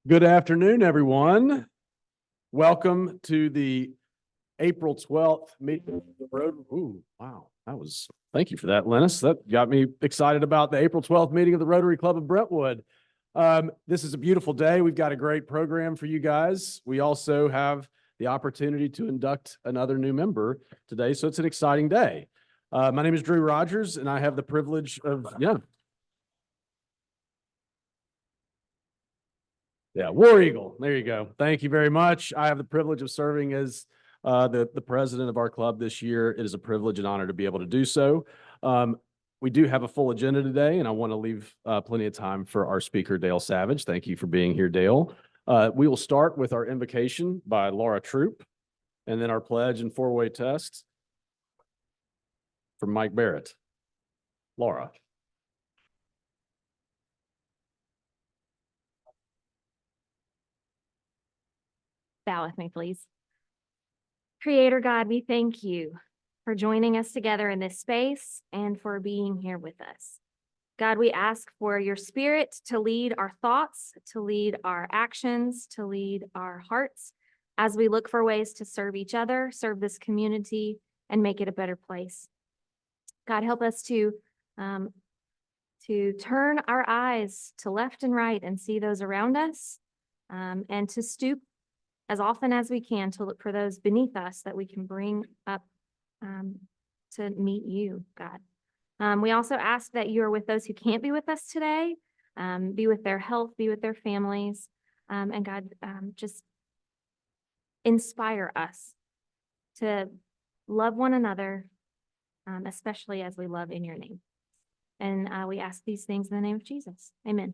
Good afternoon, everyone. Welcome to the April 12th meeting of the Rotary. Ooh, wow. Thank you for that, Lennis. That got me excited about the April 12th meeting of the Rotary Club of Brentwood. This is a beautiful day. We've got a great program for you guys. We also have the opportunity to induct another new member today, so it's an exciting day. My name is Drew Rogers, and I have the privilege of, War Eagle. There you go. Thank you very much. I have the privilege of serving as the president of our club this year. It is a privilege and honor to be able to do so. We do have a full agenda today, and I want to leave plenty of time for our speaker, Dale Savage. Thank you for being here, Dale. We will start with our invocation by Laura Troop, and then our pledge and four-way test from Mike Barrett. Laura. Bow with me, please. Creator God, we thank you for joining us together in this space and for being here with us. God, we ask for your spirit to lead our thoughts, to lead our actions, to lead our hearts as we look for ways to serve each other, serve this community, and make it a better place. God, help us to turn our eyes to left and right and see those around us, and to stoop as often as we can to look for those beneath us that we can bring up to meet you, God. We also ask that you are with those who can't be with us today, be with their health, be with their families, and God, just inspire us to love one another, especially as we love in your name. And we ask these things in the name of Jesus. Amen.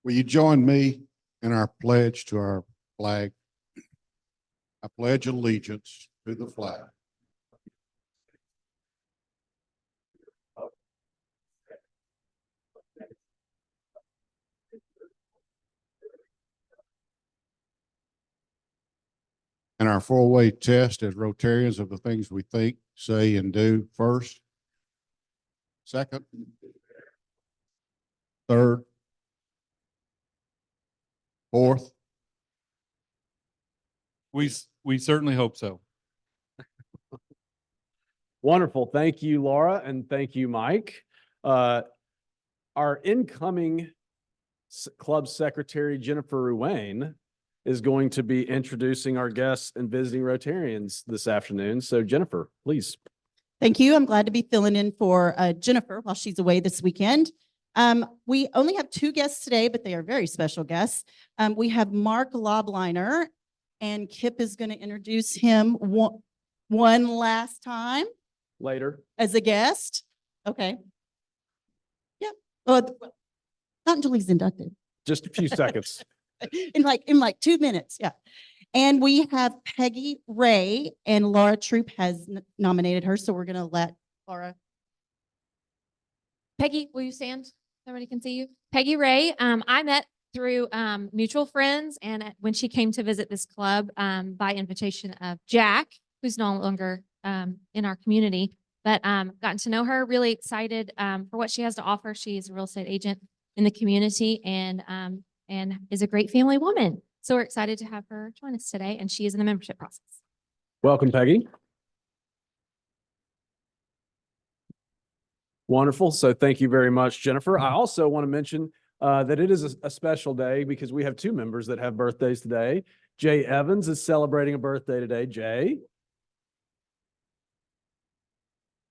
Will you join me in our pledge to our flag? I pledge allegiance to the flag and our four-way test as Rotarians of the things we think, say, and do first, second, third, fourth. We certainly hope so. Wonderful. Thank you, Laura, and thank you, Mike. Our incoming club secretary, Jennifer Ruane, is going to be introducing our guests and visiting Rotarians this afternoon. So Jennifer, please. Thank you. I'm glad to be filling in for Jennifer while she's away this weekend. We only have two guests today, but they are very special guests. We have Mark Lobliner, and Kip is going to introduce him one last time Later. as a guest. Okay. Yeah. Well, not until he's inducted. Just a few seconds. in like 2 minutes. Yeah. And we have Peggy Ray, and Laura Troop has nominated her. So we're going to let Laura. Peggy, will you stand? Everybody can see you. Peggy Ray, I met through mutual friends, and when she came to visit this club by invitation of Jack, who's no longer in our community, but gotten to know her, really excited for what she has to offer. She is a real estate agent in the community and is a great family woman. So we're excited to have her join us today, and she is in the membership process. Welcome, Peggy. Wonderful. So thank you very much, Jennifer. I also want to mention that it is a special day because we have two members that have birthdays today. Jay Evans is celebrating a birthday today. Jay.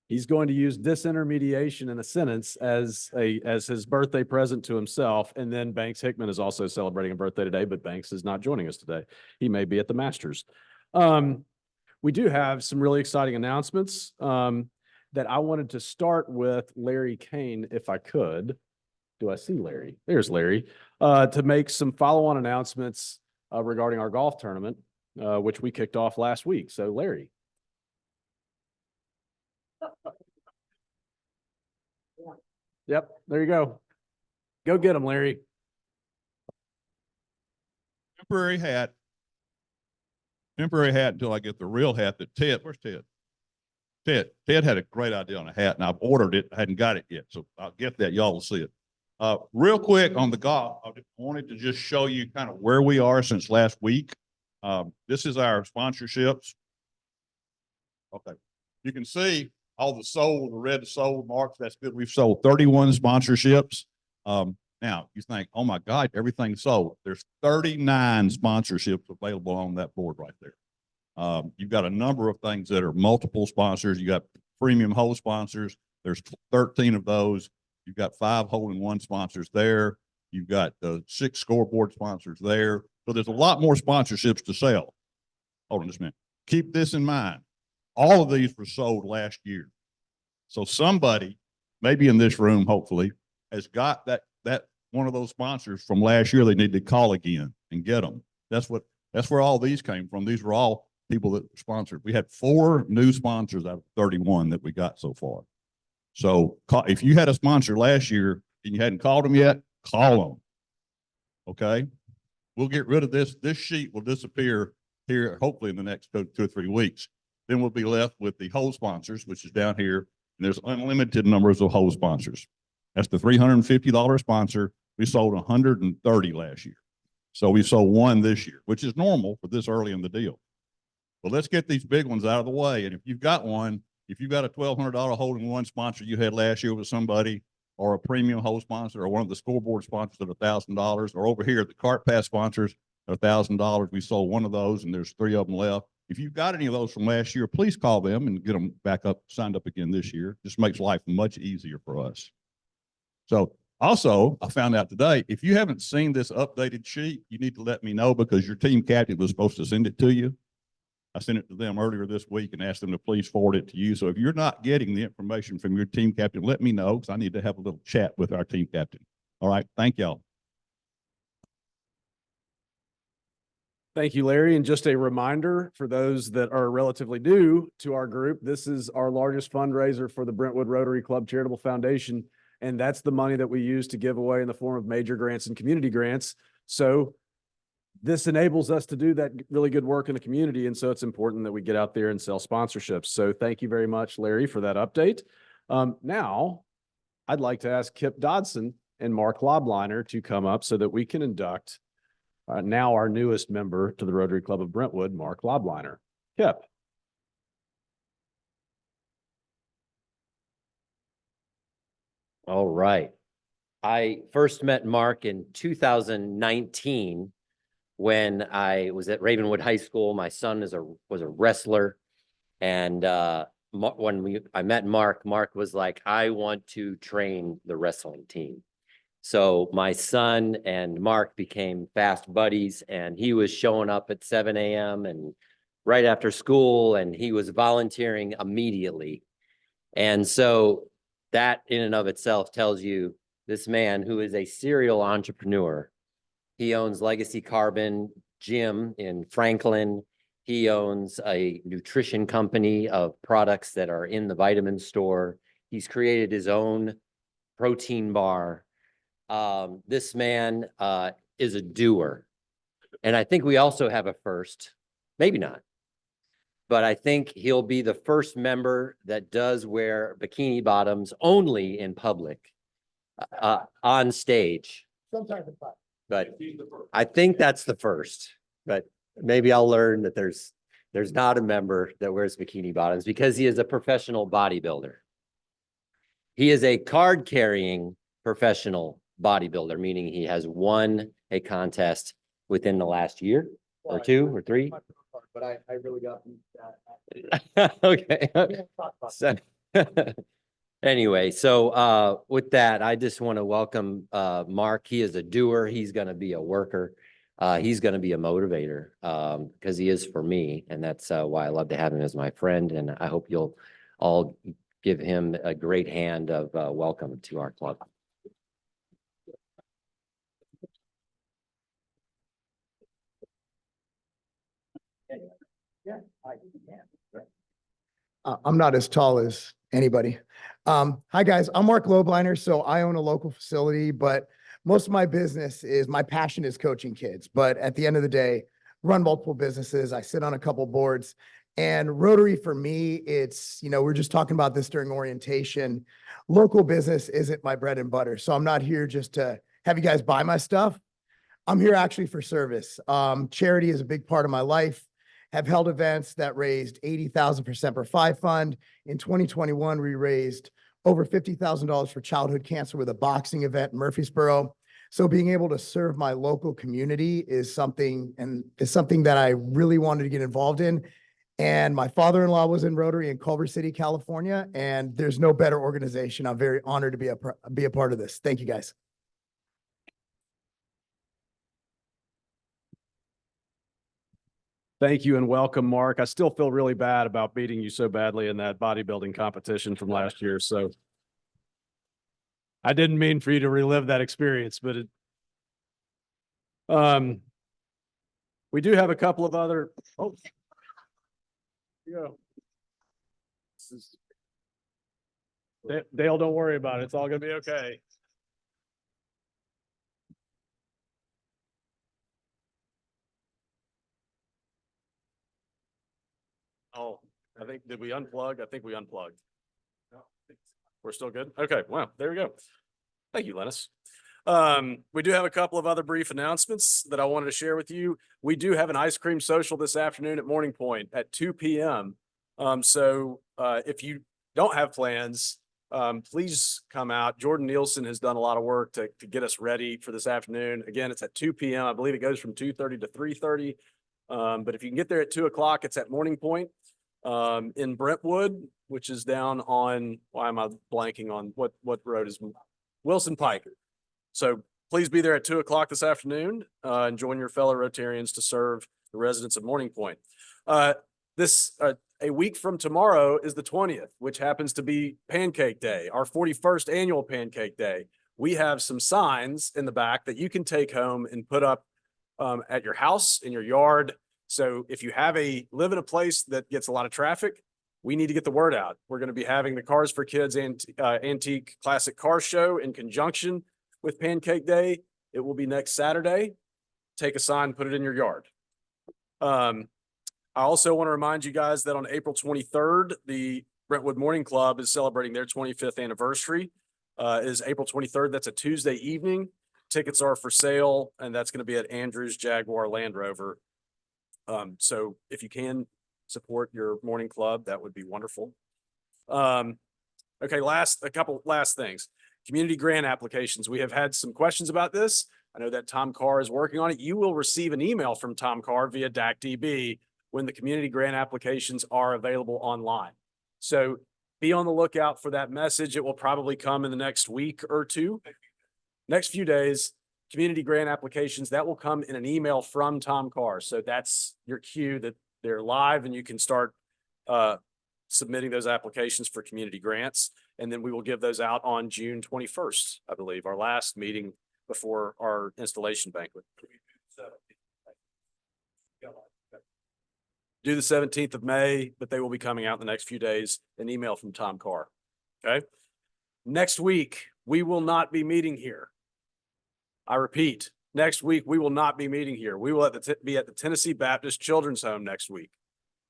He's going to use disintermediation in a sentence as his birthday present to himself. And then Banks Hickman is also celebrating a birthday today, but Banks is not joining us today. He may be at the Masters. We do have some really exciting announcements that I wanted to start with Larry Kane, if I could. Do I see Larry? There's Larry. To make some follow-on announcements regarding our golf tournament, which we kicked off last week. So Larry. Yep, there you go. Go get him, Larry. Temporary hat until I get the real hat that where's Ted? Ted had a great idea on a hat, and I've ordered it. I hadn't got it yet, so I'll get that. Y'all will see it. Real quick on the golf, I just wanted to just show you kind of where we are since last week. This is our sponsorships. Okay, you can see all the sold, the red sold marks. That's good. We've sold 31 sponsorships. Now you think, oh my God, everything's sold. There's 39 sponsorships available on that board right there. You've got a number of things that are multiple sponsors. You got premium hole sponsors. There's 13 of those. You've got 5 hole-in-one sponsors there. You've got 6 scoreboard sponsors there. So there's a lot more sponsorships to sell. Hold on just a minute. Keep this in mind. All of these were sold last year. So somebody, maybe in this room, hopefully, has got that one of those sponsors from last year. They need to call again and get them. That's where all these came from. These were all people that sponsored. We had 4 new sponsors out of 31 that we got so far. So if you had a sponsor last year and you hadn't called them yet, call them. Okay. We'll get rid of this. This sheet will disappear here, hopefully in the next 2 or 3 weeks. Then we'll be left with the hole sponsors, which is down here. And there's unlimited numbers of hole sponsors. That's the $350 sponsor. We sold 130 last year. So we sold 1 this year, which is normal for this early in the deal. But let's get these big ones out of the way. And if you've got one, if you've got a $1,200 hole-in-one sponsor you had last year with somebody, or a premium hole sponsor, or one of the scoreboard sponsors at $1,000, or over here, the cart pass sponsors at $1,000, we sold 1 of those, and there's 3 of them left. If you've got any of those from last year, please call them and get them back up, signed up again this year. Just makes life much easier for us. So also, I found out today, if you haven't seen this updated sheet, you need to let me know, because your team captain was supposed to send it to you. I sent it to them earlier this week and asked them to please forward it to you. So if you're not getting the information from your team captain, let me know, because I need to have a little chat with our team captain. All right. Thank y'all. Thank you, Larry. And just a reminder for those that are relatively new to our group, this is our largest fundraiser for the Brentwood Rotary Club Charitable Foundation. And that's the money that we use to give away in the form of major grants and community grants. So this enables us to do that really good work in the community. And so it's important that we get out there and sell sponsorships. So thank you very much, Larry, for that update. Now I'd like to ask Kip Dodson and Mark Lobliner to come up so that we can induct now our newest member to the Rotary Club of Brentwood, Mark Lobliner. Kip. All right. I first met Mark in 2019 when I was at Ravenwood High School. My son was a wrestler. And when I met Mark, Mark was like, I want to train the wrestling team. So my son and Mark became fast buddies, and he was showing up at 7 a.m. and right after school, and he was volunteering immediately. And so that in and of itself tells you this man, who is a serial entrepreneur. He owns Legacy Carbon Gym in Franklin. He owns a nutrition company of products that are in the vitamin store. He's created his own protein bar. This man is a doer. And I think we also have a first, maybe not, but I think he'll be the first member that does wear bikini bottoms only in public, on stage. Sometimes it's fun. But I think that's the first, but maybe I'll learn that there's not a member that wears bikini bottoms, because he is a professional bodybuilder. He is a card-carrying professional bodybuilder, meaning he has won a contest within the last year or 2 or 3. But I really got that. Okay. We don't talk about So, anyway, so with that, I just want to welcome Mark. He is a doer. He's going to be a worker. He's going to be a motivator because he is for me. And that's why I love to have him as my friend. And I hope you'll all give him a great hand of welcome to our club. Yeah, I'm not as tall as anybody. Hi, guys. I'm Mark Lobliner. So I own a local facility, but most of my business is, my passion is coaching kids. But at the end of the day, run multiple businesses. I sit on a couple boards, And Rotary for me, it's, we're just talking about this during orientation. Local business isn't my bread and butter. So I'm not here just to have you guys buy my stuff. I'm here actually for service. Charity is a big part of my life. Have held events that raised 80,000 for Semper Fi Fund. In 2021, we raised over $50,000 for childhood cancer with a boxing event in Murfreesboro. So being able to serve my local community is something that I really wanted to get involved in. And my father-in-law was in Rotary in Culver City, California, and there's no better organization. I'm very honored to be a part of this. Thank you, guys. Thank you and welcome, Mark. I still feel really bad about beating you so badly in that bodybuilding competition from last year, so I didn't mean for you to relive that experience, but we do have a couple of other, yeah. Dale, don't worry about it. It's all gonna be okay. Oh, did we unplug? I think we unplugged. We're still good? Okay, wow, there we go. Thank you, Lennis. We do have a couple of other brief announcements that I wanted to share with you. We do have an ice cream social this afternoon at Morning Point at 2 p.m. So if you don't have plans, please come out. Jordan Nielsen has done a lot of work to get us ready for this afternoon. Again, it's at 2 p.m. I believe it goes from 2:30 to 3:30. But if you can get there at 2 o'clock, it's at Morning Point in Brentwood, which is down on, why am I blanking on what road is Wilson Pike. So please be there at 2 o'clock this afternoon and join your fellow Rotarians to serve the residents of Morning Point. A week from tomorrow is the 20th, which happens to be Pancake Day, our 41st annual Pancake Day. We have some signs in the back that you can take home and put up at your house, in your yard. So if you live in a place that gets a lot of traffic, we need to get the word out. We're going to be having the Cars for Kids Antique Classic Car Show in conjunction with Pancake Day. It will be next Saturday. Take a sign, put it in your yard. I also want to remind you guys that on April 23rd, the Brentwood Morning Club is celebrating their 25th anniversary. Is April 23rd. That's a Tuesday evening. Tickets are for sale, and that's going to be at Andrews Jaguar Land Rover. So if you can support your morning club, that would be wonderful. Okay, a couple last things. Community grant applications. We have had some questions about this. I know that Tom Carr is working on it. You will receive an email from Tom Carr via DACDB when the community grant applications are available online. So be on the lookout for that message. It will probably come in the next week or two. Next few days, community grant applications, that will come in an email from Tom Carr. So that's your cue that they're live and you can start submitting those applications for community grants. And then we will give those out on June 21st, I believe, our last meeting before our installation banquet. Do the 17th of May, but they will be coming out in the next few days, an email from Tom Carr. Okay. Next week, we will not be meeting here. I repeat, next week, we will not be meeting here. We will be at the Tennessee Baptist Children's Home next week.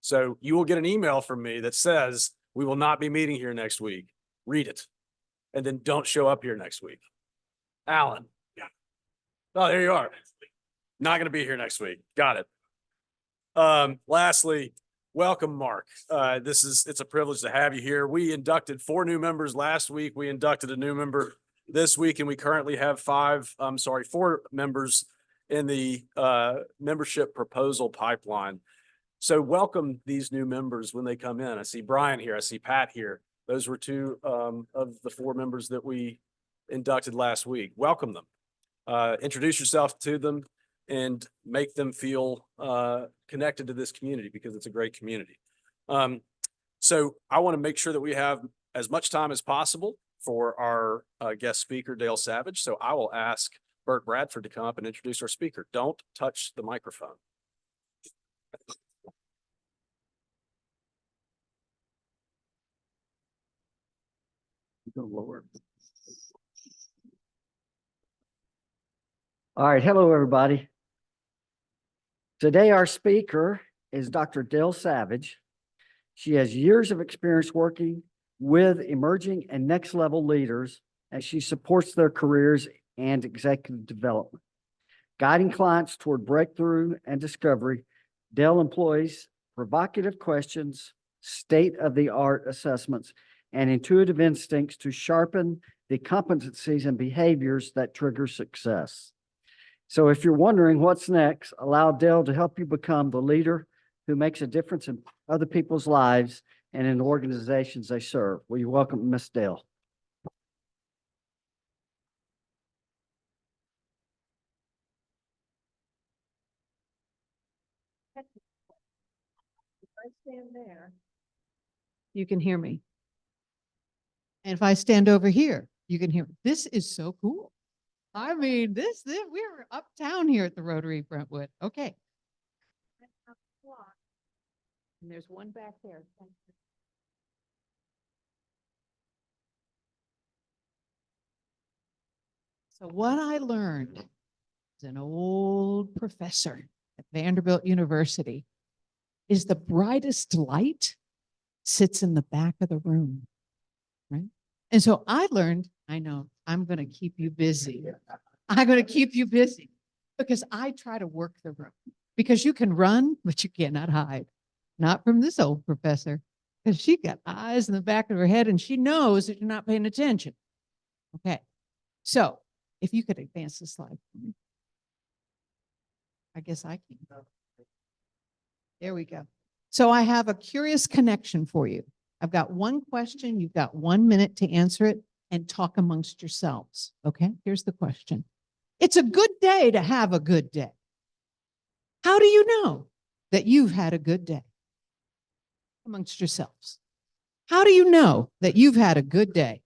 So you will get an email from me that says we will not be meeting here next week. Read it. And then don't show up here next week. Alan. Yeah. Oh, there you are. Not going to be here next week. Got it. Lastly, welcome, Mark. It's a privilege to have you here. We inducted 4 new members last week. We inducted a new member this week, and we currently have 4 members in the membership proposal pipeline. So welcome these new members when they come in. I see Brian here. I see Pat here. Those were 2 of the 4 members that we inducted last week. Welcome them. Introduce yourself to them and make them feel connected to this community because it's a great community. So I want to make sure that we have as much time as possible for our guest speaker, Dale Savage. So I will ask Bert Bradford to come up and introduce our speaker. Don't touch the microphone. Go lower. All right, hello, everybody. Today, our speaker is Dr. Dale Savage. She has years of experience working with emerging and next level leaders as she supports their careers and executive development. Guiding clients toward breakthrough and discovery, Dell employs provocative questions, state-of-the-art assessments, and intuitive instincts to sharpen the competencies and behaviors that trigger success. So if you're wondering what's next, allow Dell to help you become the leader who makes a difference in other people's lives and in the organizations they serve. Will you welcome Ms. Dell? If I stand there, you can hear me. And if I stand over here, you can hear me. This is so cool. I mean, we're uptown here at the Rotary Brentwood. Okay. And there's one back there. Thank you. So what I learned as an old professor at Vanderbilt University is the brightest light sits in the back of the room, right? And so I learned, I know, I'm going to keep you busy. I'm going to keep you busy because I try to work the room because you can run, but you cannot hide. Not from this old professor, because she got eyes in the back of her head and she knows that you're not paying attention. Okay. So if you could advance the slide for me. I guess I can. There we go. So I have a curious connection for you. I've got one question. You've got 1 minute to answer it and talk amongst yourselves. Okay, here's the question. It's a good day to have a good day. How do you know that you've had a good day amongst yourselves? How do you know that you've had a good day?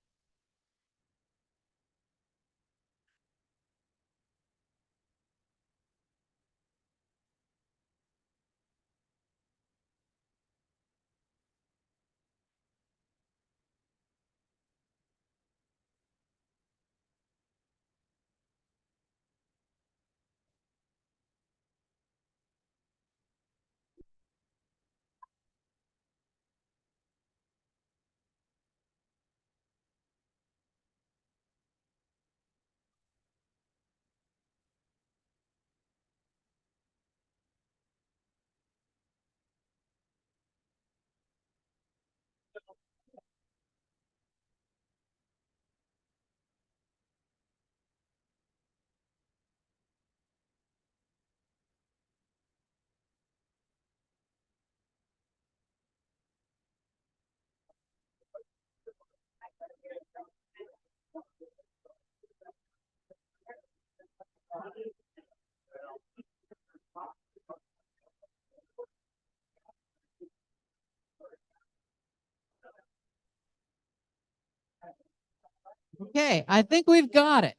Okay, I think we've got it.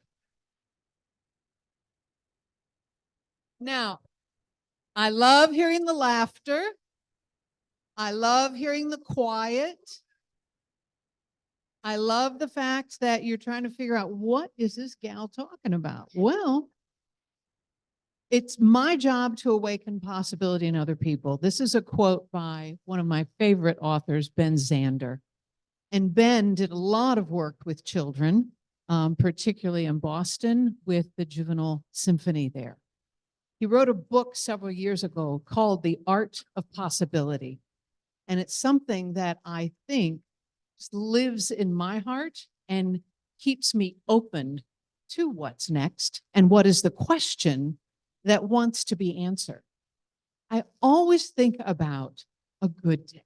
Now, I love hearing the laughter. I love hearing the quiet. I love the fact that you're trying to figure out what is this gal talking about? Well, it's my job to awaken possibility in other people. This is a quote by one of my favorite authors, Ben Zander. And Ben did a lot of work with children, particularly in Boston with the Juvenile Symphony there. He wrote a book several years ago called The Art of Possibility. And it's something that I think just lives in my heart and keeps me open to what's next and what is the question that wants to be answered. I always think about a good day.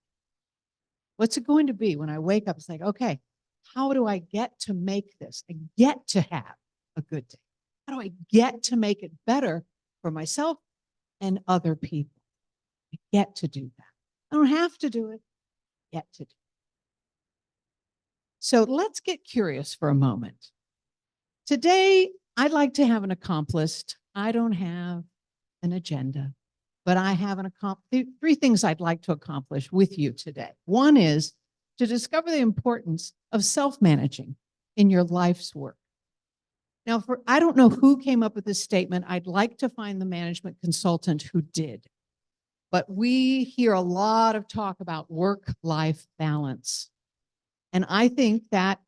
What's it going to be when I wake up? It's like, okay, how do I get to make this? I get to have a good day. How do I get to make it better for myself and other people? I get to do that. I don't have to do it. I get to do it. So let's get curious for a moment. Today, I'd like to have an accomplished. I don't have an agenda, but I have three things I'd like to accomplish with you today. One is to discover the importance of self-managing in your life's work. Now, I don't know who came up with this statement. I'd like to find the management consultant who did. but we hear a lot of talk about work-life balance. And I think that,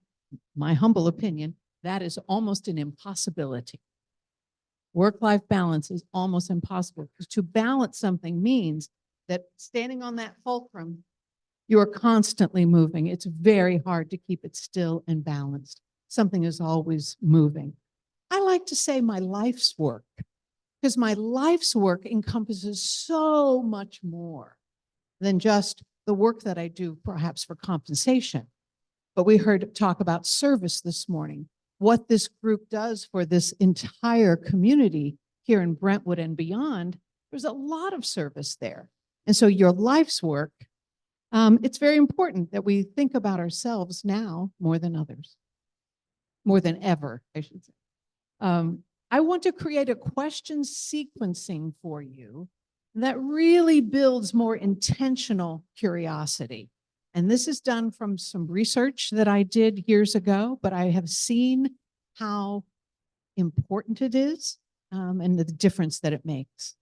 my humble opinion, that is almost an impossibility. Work-life balance is almost impossible because to balance something means that standing on that fulcrum, you are constantly moving. It's very hard to keep it still and balanced. Something is always moving. I like to say my life's work because my life's work encompasses so much more than just the work that I do perhaps for compensation. But we heard talk about service this morning, what this group does for this entire community here in Brentwood and beyond. There's a lot of service there. And so your life's work, it's very important that we think about ourselves now more than others, more than ever, I should say. I want to create a question sequencing for you that really builds more intentional curiosity. And this is done from some research that I did years ago, but I have seen how important it is and the difference that it makes.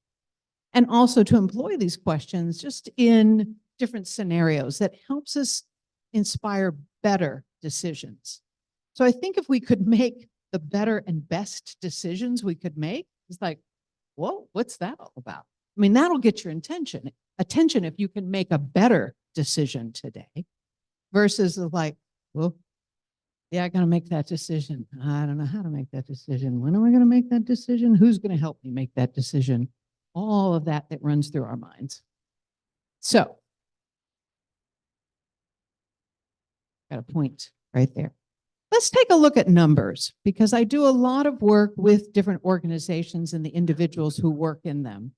And also to employ these questions just in different scenarios that helps us inspire better decisions. So I think if we could make the better and best decisions we could make, it's like, whoa, what's that all about? I mean, that'll get your attention if you can make a better decision today versus like, well, yeah, I got to make that decision. I don't know how to make that decision. When am I going to make that decision? Who's going to help me make that decision? All of that runs through our minds. So, got a point right there. Let's take a look at numbers because I do a lot of work with different organizations and the individuals who work in them.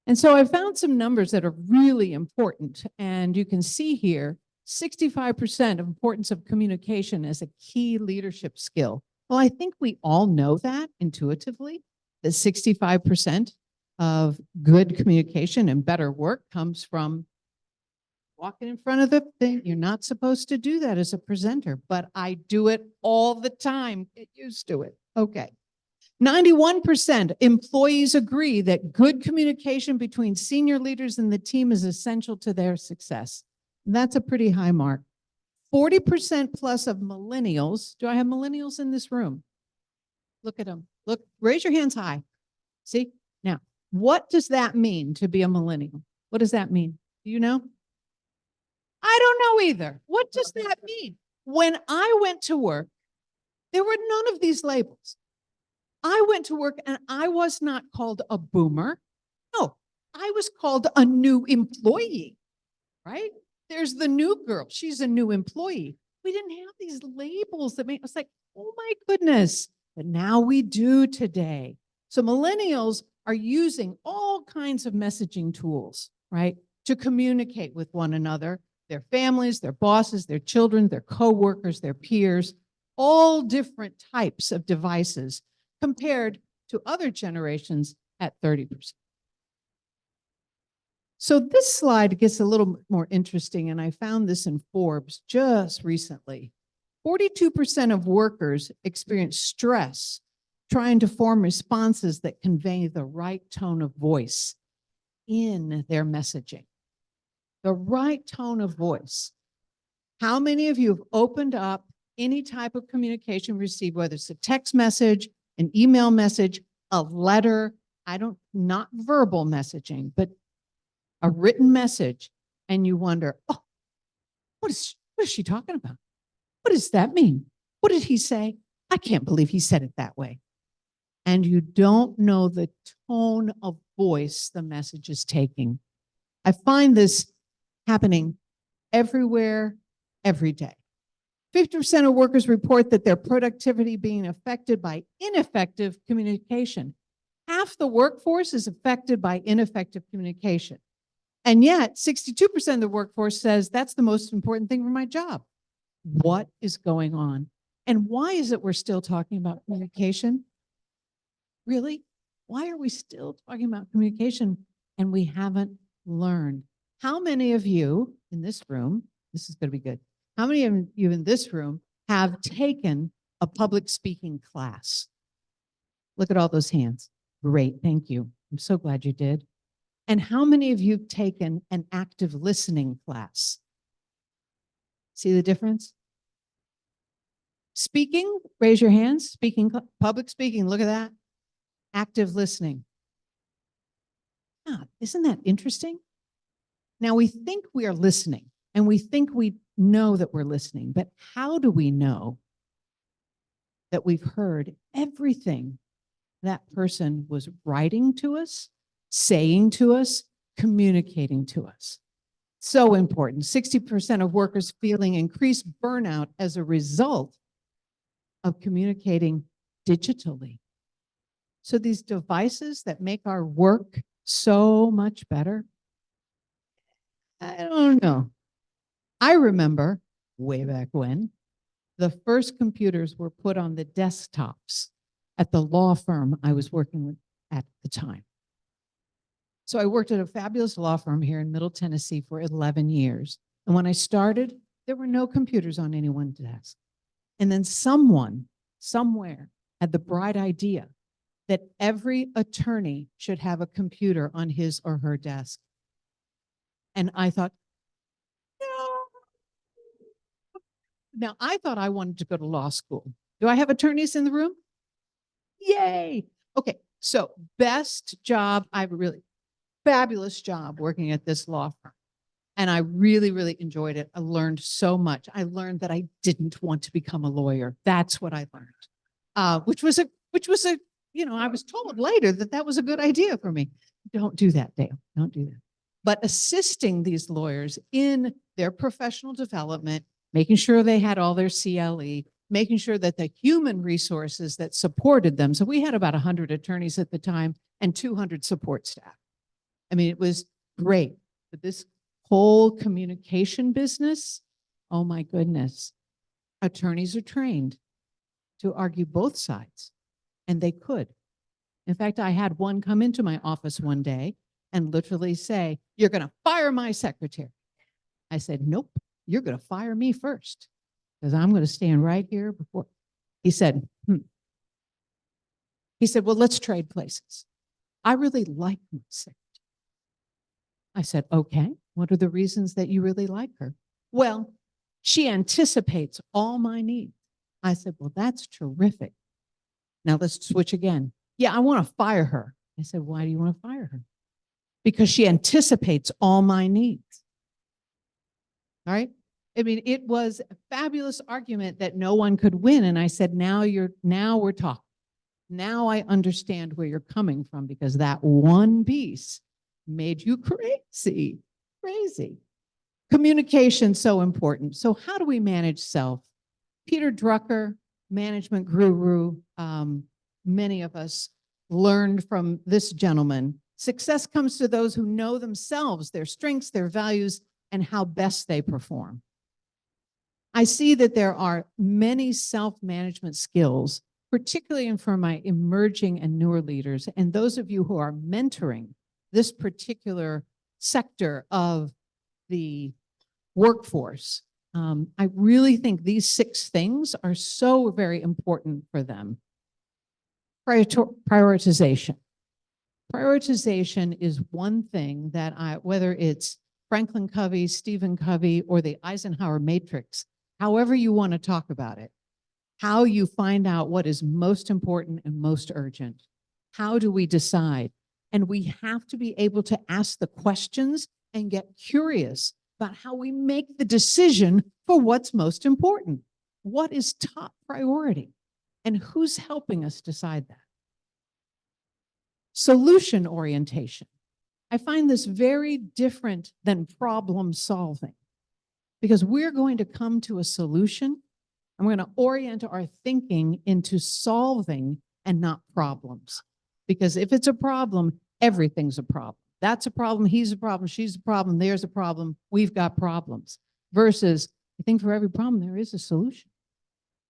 And so I found some numbers that are really important. And you can see here, 65% of importance of communication as a key leadership skill. Well, I think we all know that intuitively, that 65% of good communication and better work comes from walking in front of the thing. You're not supposed to do that as a presenter, but I do it all the time. Get used to it. Okay. 91% employees agree that good communication between senior leaders and the team is essential to their success. That's a pretty high mark. 40% plus of millennials. Do I have millennials in this room? Look at them. Look, raise your hands high. See? Now, what does that mean to be a millennial? What does that mean? Do you know? I don't know either. What does that mean? When I went to work, there were none of these labels. I went to work and I was not called a boomer. No, I was called a new employee, right? There's the new girl. She's a new employee. We didn't have these labels that made us like, oh my goodness. But now we do today. So millennials are using all kinds of messaging tools, right? To communicate with one another, their families, their bosses, their children, their coworkers, their peers, all different types of devices compared to other generations at 30%. So this slide gets a little more interesting, and I found this in Forbes just recently. 42% of workers experience stress trying to form responses that convey the right tone of voice in their messaging. The right tone of voice. How many of you have opened up any type of communication received, whether it's a text message, an email message, a letter, not verbal messaging, but a written message, and you wonder, oh, what is she talking about? What does that mean? What did he say? I can't believe he said it that way. And you don't know the tone of voice the message is taking. I find this happening everywhere, every day. 50% of workers report that their productivity being affected by ineffective communication. Half the workforce is affected by ineffective communication. And yet 62% of the workforce says that's the most important thing for my job. What is going on? And why is it we're still talking about communication? Really? Why are we still talking about communication and we haven't learned? How many of you in this room, this is going to be good. How many of you in this room have taken a public speaking class? Look at all those hands. Great, thank you. I'm so glad you did. And how many of you have taken an active listening class? See the difference? Speaking, raise your hands. Speaking, public speaking, look at that. Active listening. Yeah, isn't that interesting? Now we think we are listening and we think we know that we're listening, but how do we know that we've heard everything that person was writing to us, saying to us, communicating to us? So important. 60% of workers feeling increased burnout as a result of communicating digitally. So these devices that make our work so much better, I don't know. I remember way back when the first computers were put on the desktops at the law firm I was working with at the time. So I worked at a fabulous law firm here in Middle Tennessee for 11 years. And when I started, there were no computers on any one desk. And then someone, somewhere, had the bright idea that every attorney should have a computer on his or her desk. And I thought, no. Now, I thought I wanted to go to law school. Do I have attorneys in the room? Yay. Okay, so best job, fabulous job working at this law firm. And I really, really enjoyed it. I learned so much. I learned that I didn't want to become a lawyer. That's what I learned, which was a, I was told later that that was a good idea for me. Don't do that, Dale. Don't do that. But assisting these lawyers in their professional development, making sure they had all their CLE, making sure that the human resources that supported them. So we had about 100 attorneys at the time and 200 support staff. I mean, it was great. But this whole communication business, oh my goodness, attorneys are trained to argue both sides, and they could. In fact, I had one come into my office one day and literally say, "You're going to fire my secretary." I said, "Nope, you're going to fire me first, because I'm going to stand right here before." He said, He said, "Well, let's trade places. I really like my secretary." I said, "Okay, what are the reasons that you really like her?" "Well, she anticipates all my needs." I said, "Well, that's terrific. Now let's switch again." "Yeah, I want to fire her." I said, "Why do you want to fire her?" "Because she anticipates all my needs." All right. I mean, it was a fabulous argument that no one could win. And I said, now we're talking. Now I understand where you're coming from, because that one piece made you crazy. Communication so important. So how do we manage self? Peter Drucker, management guru, many of us learned from this gentleman. Success comes to those who know themselves, their strengths, their values, and how best they perform. I see that there are many self-management skills, particularly for my emerging and newer leaders, and those of you who are mentoring this particular sector of the workforce. I really think these 6 things are so very important for them. Prioritization. Prioritization is one thing that whether it's Franklin Covey, Stephen Covey, or the Eisenhower Matrix, however you want to talk about it, how you find out what is most important and most urgent. How do we decide? And we have to be able to ask the questions and get curious about how we make the decision for what's most important. What is top priority? And who's helping us decide that? Solution orientation. I find this very different than problem solving, because we're going to come to a solution and we're going to orient our thinking into solving and not problems. Because if it's a problem, everything's a problem. That's a problem, he's a problem, she's a problem, there's a problem, we've got problems. Versus, I think for every problem, there is a solution.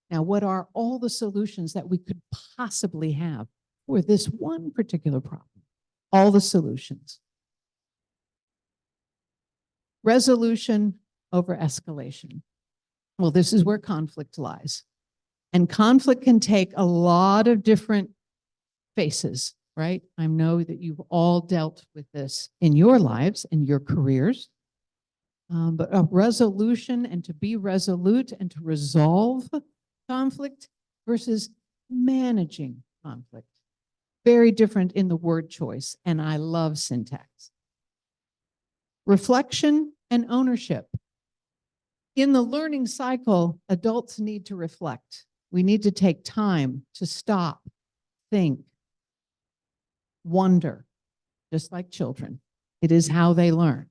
Now, what are all the solutions that we could possibly have for this one particular problem? All the solutions. Resolution over escalation. Well, this is where conflict lies. And conflict can take a lot of different faces. right? I know that you've all dealt with this in your lives and your careers. But a resolution and to be resolute and to resolve conflict versus managing conflict. Very different in the word choice, and I love syntax. Reflection and ownership. In the learning cycle, adults need to reflect. We need to take time to stop, think, wonder, just like children. It is how they learn.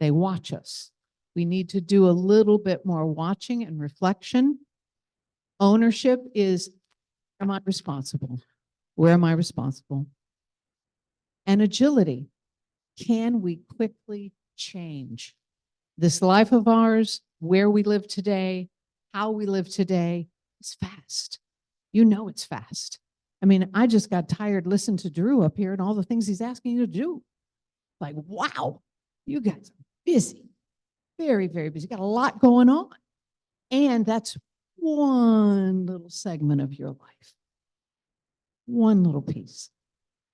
They watch us. We need to do a little bit more watching and reflection. Ownership is, am I responsible? Where am I responsible? And agility. Can we quickly change? This life of ours, where we live today, how we live today, is fast. You know it's fast. I mean, I just got tired listening to Drew up here and all the things he's asking you to do. Like, wow, you guys are busy. Very, very busy. Got a lot going on. And that's one little segment of your life. One little piece.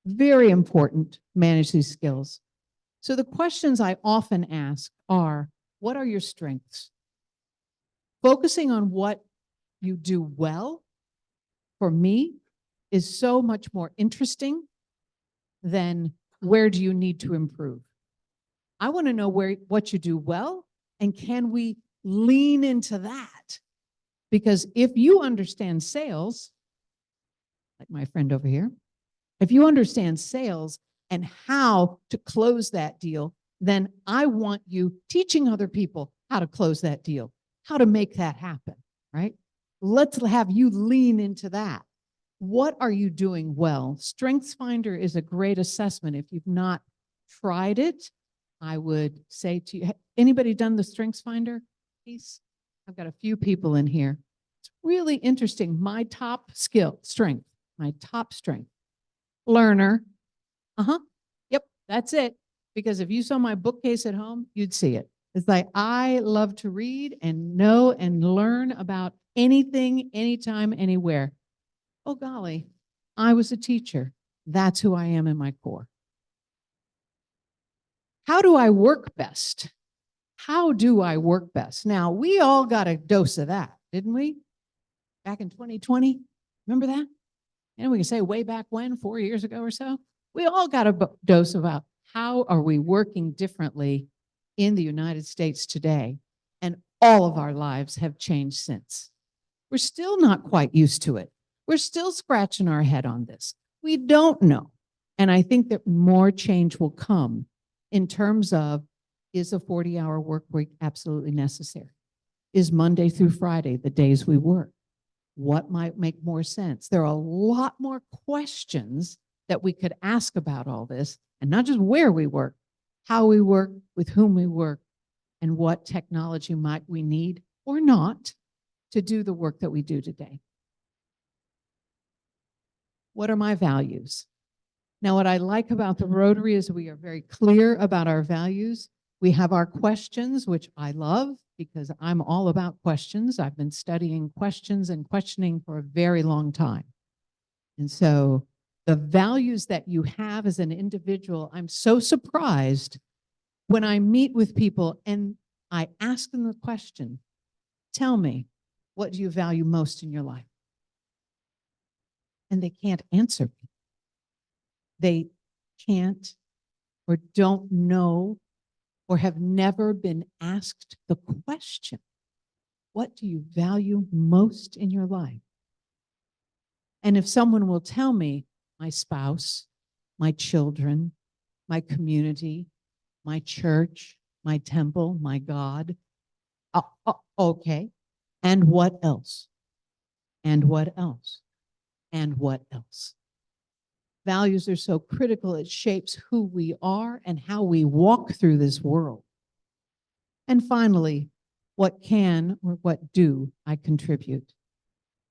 Very important, manage these skills. So the questions I often ask are, what are your strengths? Focusing on what you do well, for me, is so much more interesting than where do you need to improve. I want to know what you do well, and can we lean into that? Because if you understand sales, like my friend over here, if you understand sales and how to close that deal, then I want you teaching other people how to close that deal, how to make that happen, right? Let's have you lean into that. What are you doing well? StrengthsFinder is a great assessment. If you've not tried it, I would say to you, anybody done the StrengthsFinder piece? I've got a few people in here. It's really interesting. My top skill, strength, my top strength, learner. Yep, that's it. Because if you saw my bookcase at home, you'd see it. It's like, I love to read and know and learn about anything, anytime, anywhere. Oh, golly, I was a teacher. That's who I am in my core. How do I work best? How do I work best? Now, we all got a dose of that, didn't we? Back in 2020, remember that? And we can say way back when, 4 years ago or so, we all got a dose about how are we working differently in the United States today? And all of our lives have changed since. We're still not quite used to it. We're still scratching our head on this. We don't know. And I think that more change will come in terms of, is a 40-hour work week absolutely necessary? Is Monday through Friday the days we work? What might make more sense? There are a lot more questions that we could ask about all this, and not just where we work, how we work, with whom we work, and what technology might we need or not to do the work that we do today. What are my values? Now, what I like about the Rotary is we are very clear about our values. We have our questions, which I love because I'm all about questions. I've been studying questions and questioning for a very long time. And so the values that you have as an individual, I'm so surprised when I meet with people and I ask them the question, tell me, what do you value most in your life? And they can't answer me. They can't or don't know or have never been asked the question, what do you value most in your life? And if someone will tell me, my spouse, my children, my community, my church, my temple, my God, okay. And what else? And what else? And what else? Values are so critical. It shapes who we are and how we walk through this world. And finally, what can or what do I contribute?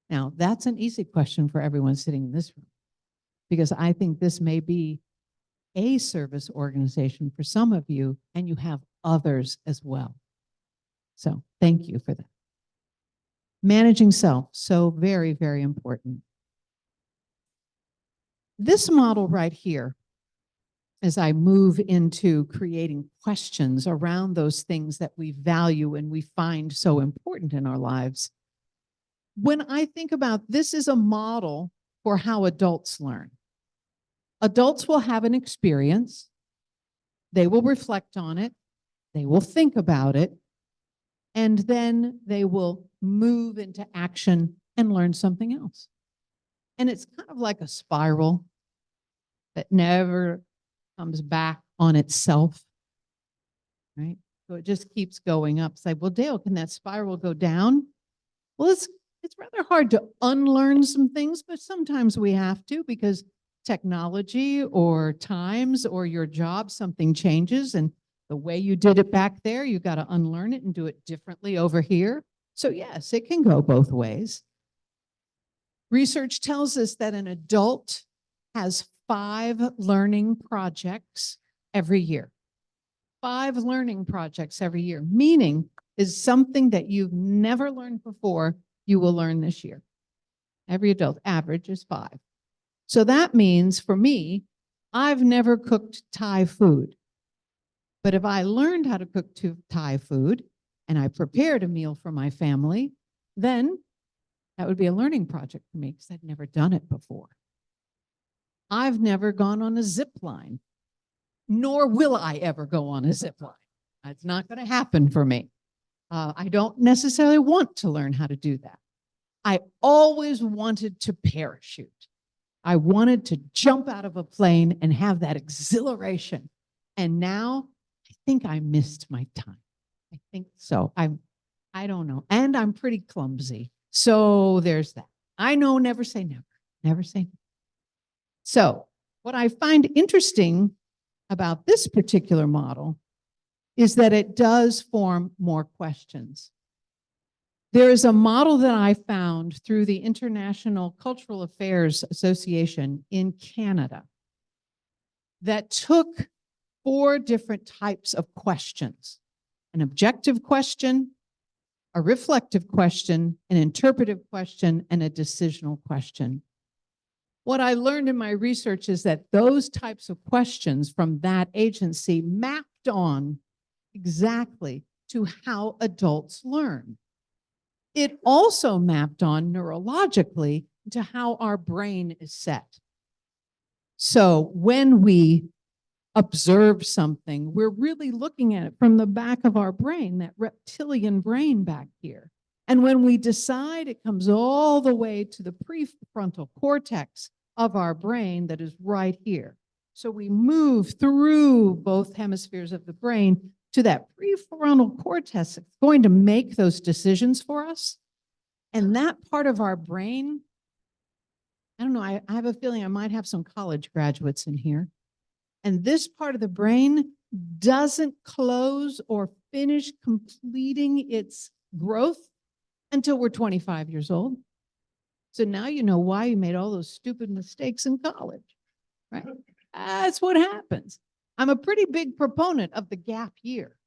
Now, that's an easy question for everyone sitting in this room, because I think this may be a service organization for some of you, and you have others as well. So thank you for that. Managing self, so very, very important. This model right here, as I move into creating questions around those things that we value and we find so important in our lives. When I think about this is a model for how adults learn. Adults will have an experience. They will reflect on it. They will think about it. And then they will move into action and learn something else. And it's kind of like a spiral that never comes back on itself, right? So it just keeps going up. It's like, well, Dale, can that spiral go down? Well, it's rather hard to unlearn some things, but sometimes we have to because technology or times or your job, something changes and the way you did it back there, you got to unlearn it and do it differently over here. So yes, it can go both ways. Research tells us that an adult has 5 learning projects every year. 5 learning projects every year, meaning is something that you've never learned before, you will learn this year. Every adult average is 5. So that means for me, I've never cooked Thai food. But if I learned how to cook Thai food and I prepared a meal for my family, then that would be a learning project for me because I'd never done it before. I've never gone on a zip line, nor will I ever go on a zip line. It's not going to happen for me. I don't necessarily want to learn how to do that. I always wanted to parachute. I wanted to jump out of a plane and have that exhilaration. And now I think I missed my time. I think so. I don't know. And I'm pretty clumsy. So there's that. I know, never say never. Never say never. So what I find interesting about this particular model is that it does form more questions. There is a model that I found through the International Cultural Affairs Association in Canada that took 4 different types of questions: an objective question, a reflective question, an interpretive question, and a decisional question. What I learned in my research is that those types of questions from that agency mapped on exactly to how adults learn. It also mapped on neurologically to how our brain is set. So when we observe something, we're really looking at it from the back of our brain, that reptilian brain back here. And when we decide, it comes all the way to the prefrontal cortex of our brain that is right here. So we move through both hemispheres of the brain to that prefrontal cortex that's going to make those decisions for us. And that part of our brain, I don't know, I have a feeling I might have some college graduates in here. And this part of the brain doesn't close or finish completing its growth until we're 25 years old. So now you know why you made all those stupid mistakes in college, right? That's what happens. I'm a pretty big proponent of the gap year.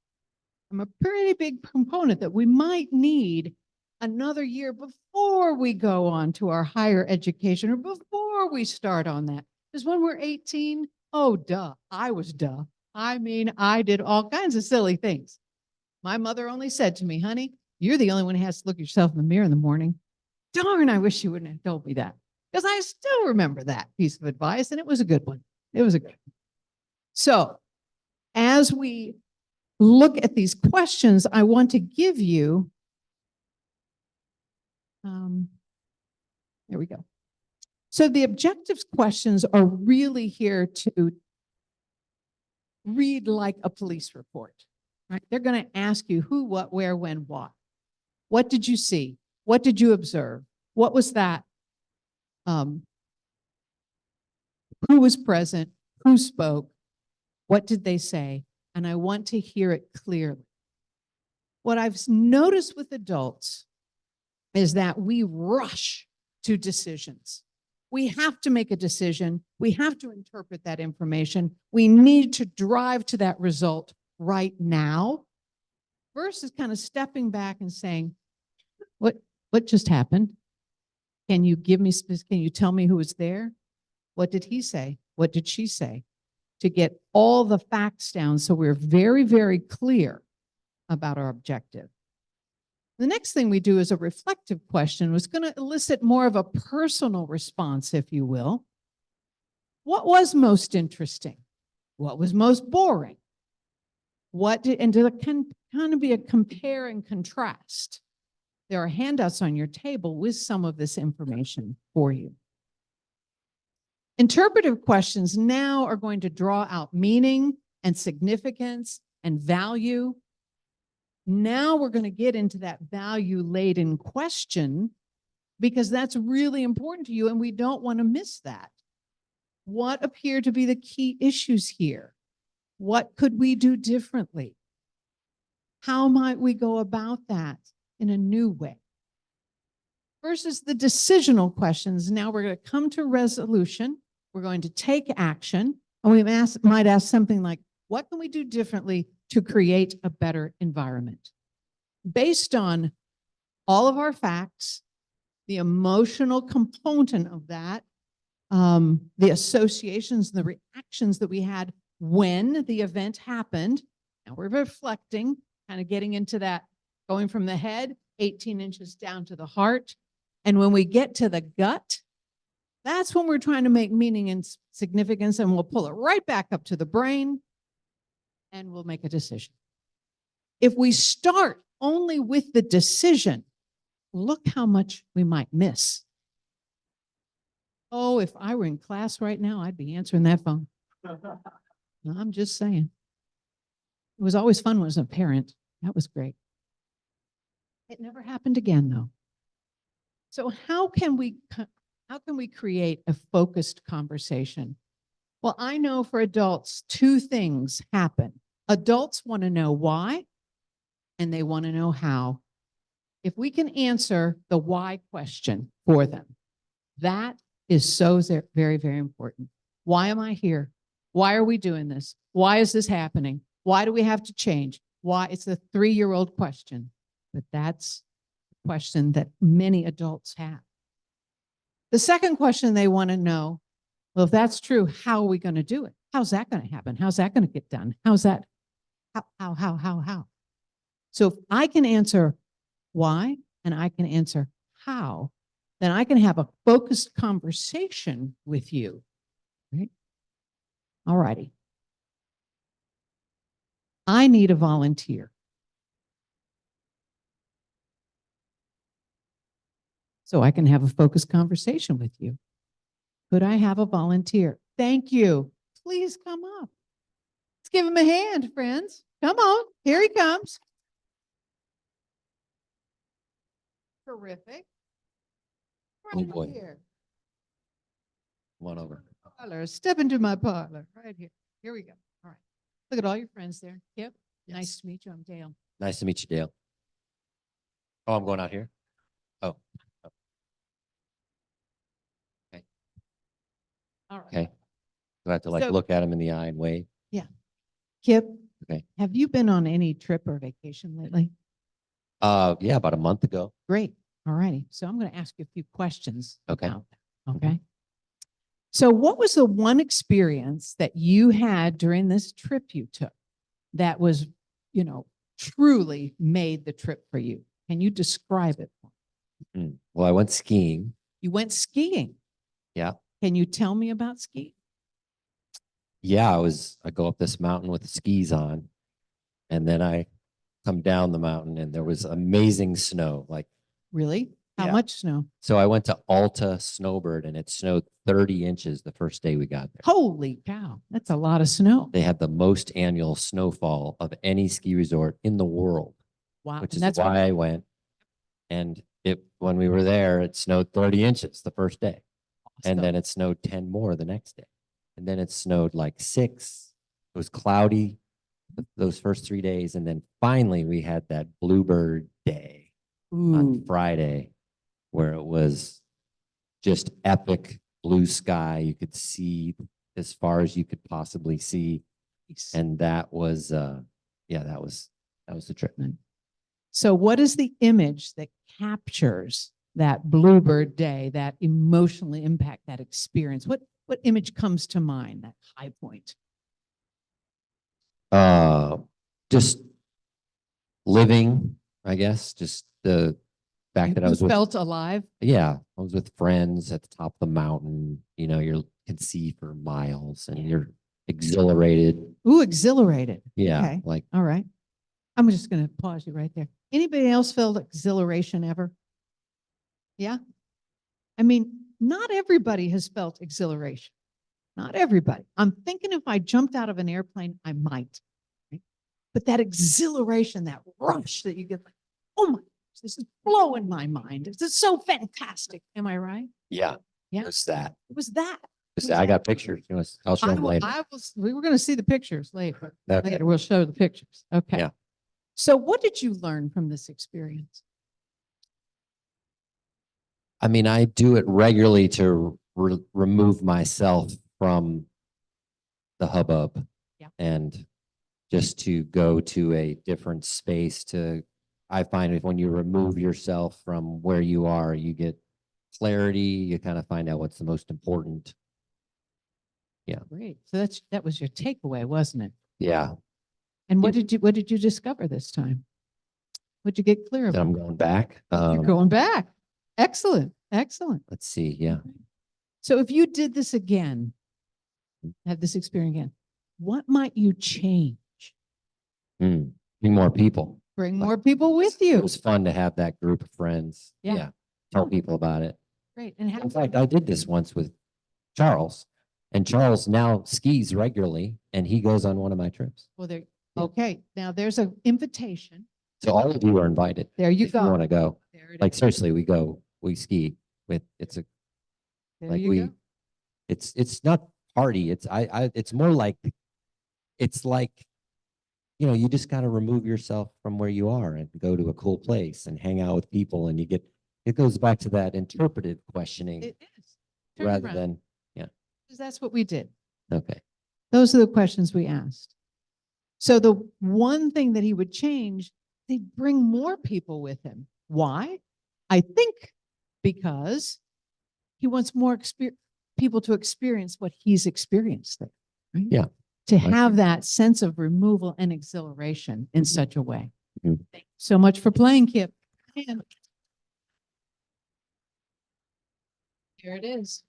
I'm a pretty big proponent that we might need another year before we go on to our higher education or before we start on that. Because when we're 18, oh, duh, I was duh. I mean, I did all kinds of silly things. My mother only said to me, honey, you're the only one who has to look at yourself in the mirror in the morning. Darn, I wish you wouldn't have told me that. Because I still remember that piece of advice, and it was a good one. It was a good one. So as we look at these questions, I want to give you, there we go. So the objectives questions are really here to read like a police report, right? They're going to ask you who, what, where, when, what. What did you see? What did you observe? What was that? Who was present? Who spoke? What did they say? And I want to hear it clearly. What I've noticed with adults is that we rush to decisions. We have to make a decision. We have to interpret that information. We need to drive to that result right now versus kind of stepping back and saying, what just happened? Can you give me, can you tell me who was there? What did he say? What did she say? To get all the facts down so we're very, very clear about our objective. The next thing we do is a reflective question. It's going to elicit more of a personal response, if you will. What was most interesting? What was most boring? And there can kind of be a compare and contrast. There are handouts on your table with some of this information for you. Interpretive questions now are going to draw out meaning and significance and value. Now we're going to get into that value-laden question because that's really important to you and we don't want to miss that. What appear to be the key issues here? What could we do differently? How might we go about that in a new way? Versus the decisional questions, now we're going to come to resolution. We're going to take action, and we might ask something like, what can we do differently to create a better environment? Based on all of our facts, the emotional component of that, the associations, the reactions that we had when the event happened. Now we're reflecting, kind of getting into that, going from the head 18 inches down to the heart. And when we get to the gut, that's when we're trying to make meaning and significance, and we'll pull it right back up to the brain and we'll make a decision. If we start only with the decision, look how much we might miss. Oh, if I were in class right now, I'd be answering that phone. No, I'm just saying. It was always fun when I was a parent. That was great. It never happened again, though. So how can we create a focused conversation? Well, I know for adults, two things happen. Adults want to know why, and they want to know how. If we can answer the why question for them, that is so very, very important. Why am I here? Why are we doing this? Why is this happening? Why do we have to change? Why? It's a 3-year-old question, but that's the question that many adults have. The second question they want to know, well, if that's true, how are we going to do it? How's that going to happen? How's that going to get done? How's that? How? So if I can answer why and I can answer how, then I can have a focused conversation with you, right? All righty. I need a volunteer. So I can have a focused conversation with you. Could I have a volunteer? Thank you. Please come up. Let's give him a hand, friends. Come on. Here he comes. Terrific. Oh, Right boy. here. Come on over. Parlor. Step into my parlor. Right here. Here we go. All right. Look at all your friends there. Yep. Nice to meet you. I'm Dale. Nice to meet you, Dale. Oh, I'm going out here? Oh, All right. okay. Do I have to like So- look at him in the eye and wave? Kip, Okay. have you been on any trip or vacation lately? Yeah, about a month ago. Great. All righty. So I'm going to ask you a few questions Okay. about that. Okay. So what was the one experience that you had during this trip you took that was, truly made the trip for you? Can you describe it? Well, I went skiing. You went skiing. Yeah. Can you tell me about skiing? Yeah, I go up this mountain with the skis on, and then I come down the mountain and there was amazing snow. Like, Really? How Yeah. much snow? so I went to Alta Snowbird and it snowed 30 inches the first day we got there. Holy cow. That's a lot of snow. They had the most annual snowfall of any ski resort in the world, Wow. which And is that's why I went. And when we were there, it snowed 30 inches the first day. And awesome. then it snowed 10 more the next day. And then it snowed like 6. It was cloudy those first 3 days. And then finally we had that Bluebird Day on Ooh, Friday where it was just epic blue sky. You could see as far as you could possibly see. nice. And that was, that was the trip. So what is the image that captures that Bluebird Day, that emotionally impact that experience? What What image comes to mind, that high point? Just living, I guess, just the fact that I You was with, felt alive? yeah, I was with friends at the top of the mountain, you know, you can see for miles and you're exhilarated. Ooh, exhilarated. Yeah, Okay. like, All right. I'm just going to pause you right there. Anybody else felt exhilaration ever? Yeah. I mean, not everybody has felt exhilaration. Not everybody. I'm thinking if I jumped out of an airplane, I might. Right? But that exhilaration, that rush that you get, like, oh my, gosh, this is blowing my mind. This is so fantastic. Am I right? yeah, Yeah. it was that. It was that. I got pictures, you know, I'll show them later. We were going to see the pictures later. Okay. Later, we'll show the pictures. Okay. Yeah. So what did you learn from this experience? I mean, I do it regularly to remove myself from the hubbub. Yeah. And just to go to a different space I find if when you remove yourself from where you are, you get clarity, you kind of find out what's the most important. Great. So that was your takeaway, wasn't it? Yeah, And what did you discover this time? What'd you get clear that I'm about? going back. You're going back. Excellent. Excellent. Let's see, yeah. So if you did this again, have this experience again, what might you change? Bring more people. Bring Like- more people with It you. was fun to have that group of friends. Yeah. Yeah. Tell people about it. Great. And In fact, I did this once with Charles, and Charles now skis regularly, and he goes on one of my trips. well, there, okay. Now there's an invitation. So all of you are invited. There you If you go. want to go, There it like is. seriously, we ski with, There like you go. it's not party. It's more like, it's like, you know, you just got to remove yourself from where you are and go to a cool place and hang out with people, and it goes back to that interpretive questioning It is. Turn it rather around, than, 'cause that's what we did. okay. Those are the questions we asked. So the one thing that he would change, they'd bring more people with him. Why? I think because he wants more people to experience what he's experienced there. Right? Yeah. To Like- have that sense of removal and exhilaration in such a way. Mhm. Thank you so much for playing, Kip. And here it is.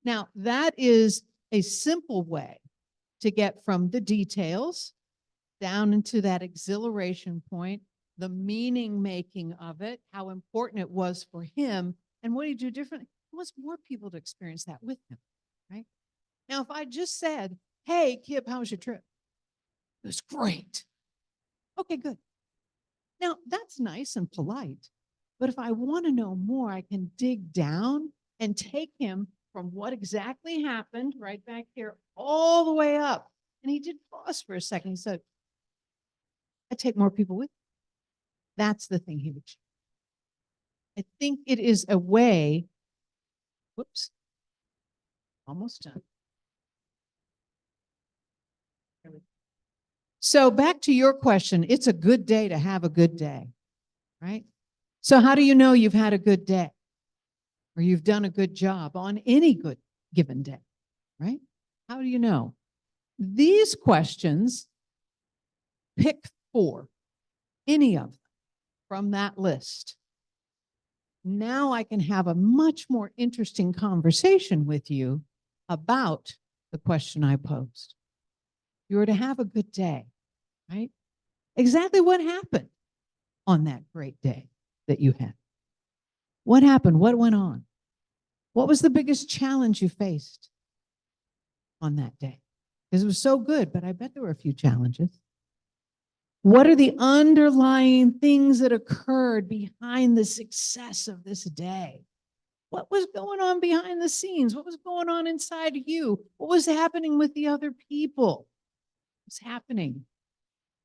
Now, that is a simple way to get from the details down into that exhilaration point, the meaning making of it, how important it was for him, and what he do differently. He wants more people to experience that with him, right? Now, if I just said, hey, Kip, how was your trip? It was great. Okay, good. Now, that's nice and polite, but if I want to know more, I can dig down and take him from what exactly happened right back here all the way up. And he did pause for a second. He said, I take more people with me. That's the thing he would choose. I think it is a way, whoops, almost done. There we go. So back to your question, it's a good day to have a good day, right? So how do you know you've had a good day? Or you've done a good job on any good given day, right? How do you know? These questions, pick 4, any of them from that list. Now I can have a much more interesting conversation with you about the question I posed. You were to have a good day, right? Exactly what happened on that great day that you had? What happened? What went on? What was the biggest challenge you faced on that day? Because it was so good, but I bet there were a few challenges. What are the underlying things that occurred behind the success of this day? What was going on behind the scenes? What was going on inside you? What was happening with the other people? What's happening?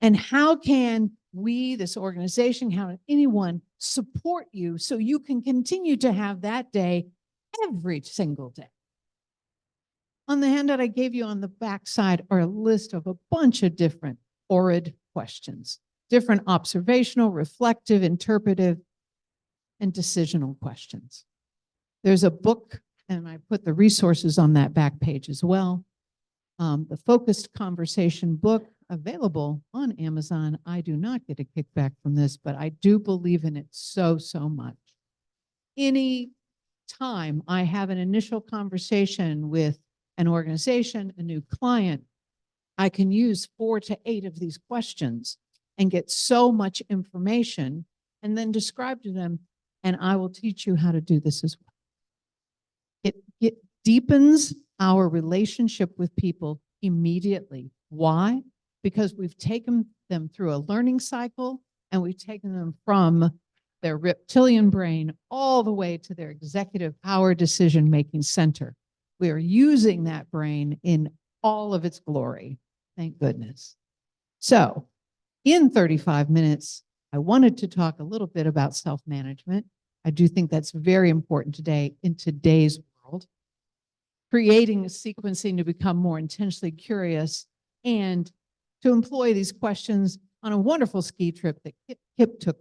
And how can we, this organization, how can anyone support you so you can continue to have that day every single day? On the handout I gave you on the back side are a list of a bunch of different ORID questions, different observational, reflective, interpretive, and decisional questions. There's a book and I put the resources on that back page as well. The Focused Conversation book available on Amazon. I do not get a kickback from this, but I do believe in it so, so much. Any time I have an initial conversation with an organization, a new client, I can use 4 to 8 of these questions and get so much information and then describe to them, and I will teach you how to do this as well. It deepens our relationship with people immediately. Why? Because we've taken them through a learning cycle and we've taken them from their reptilian brain all the way to their executive power decision-making center. We are using that brain in all of its glory. Thank goodness. So in 35 minutes, I wanted to talk a little bit about self-management. I do think that's very important today in today's world. Creating a sequencing to become more intensely curious and to employ these questions on a wonderful ski trip that Kip took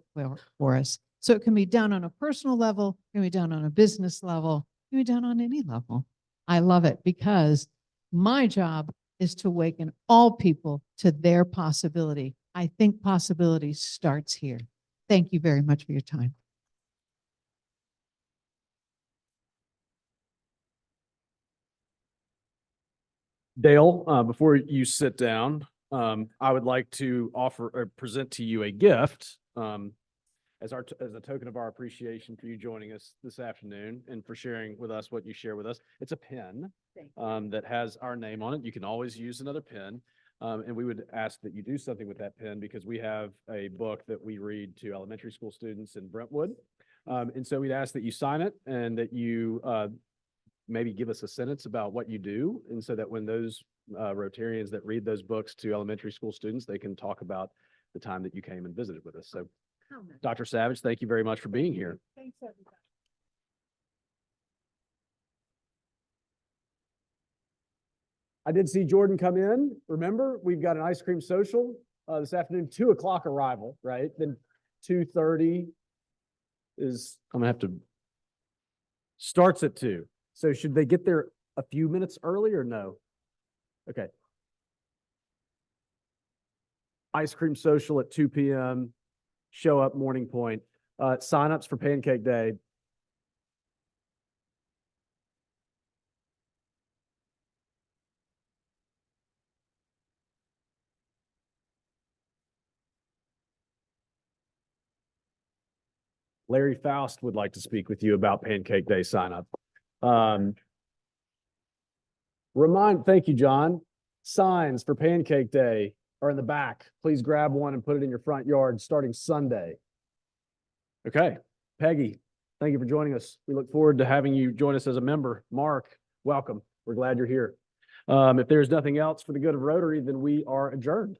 for us. So it can be done on a personal level, it can be done on a business level, it can be done on any level. I love it because my job is to awaken all people to their possibility. I think possibility starts here. Thank you very much for your time. Dale, before you sit down, I would like to offer or present to you a gift as a token of our appreciation for you joining us this afternoon and for sharing with us what you share with us. It's a pen that has our name on it. You can always use another pen. And we would ask that you do something with that pen because we have a book that we read to elementary school students in Brentwood. And so we'd ask that you sign it and that you maybe give us a sentence about what you do. And so that when those Rotarians that read those books to elementary school students, they can talk about the time that you came and visited with us. So Dr. Savage, thank you very much for being here. Thanks, everybody. I did see Jordan come in. Remember, we've got an ice cream social this afternoon, 2 o'clock arrival, right? Then 2:30 is, I'm gonna have to, starts at 2. So should they get there a few minutes early or no? Okay. Ice cream social at 2 p.m. Show up Morning Point. Signups for Pancake Day. Larry Faust would like to speak with you about Pancake Day signup. Thank you, John. Signs for Pancake Day are in the back. Please grab one and put it in your front yard starting Sunday. Okay, Peggy, thank you for joining us. We look forward to having you join us as a member. Mark, welcome. We're glad you're here. If there's nothing else for the good of Rotary, then we are adjourned.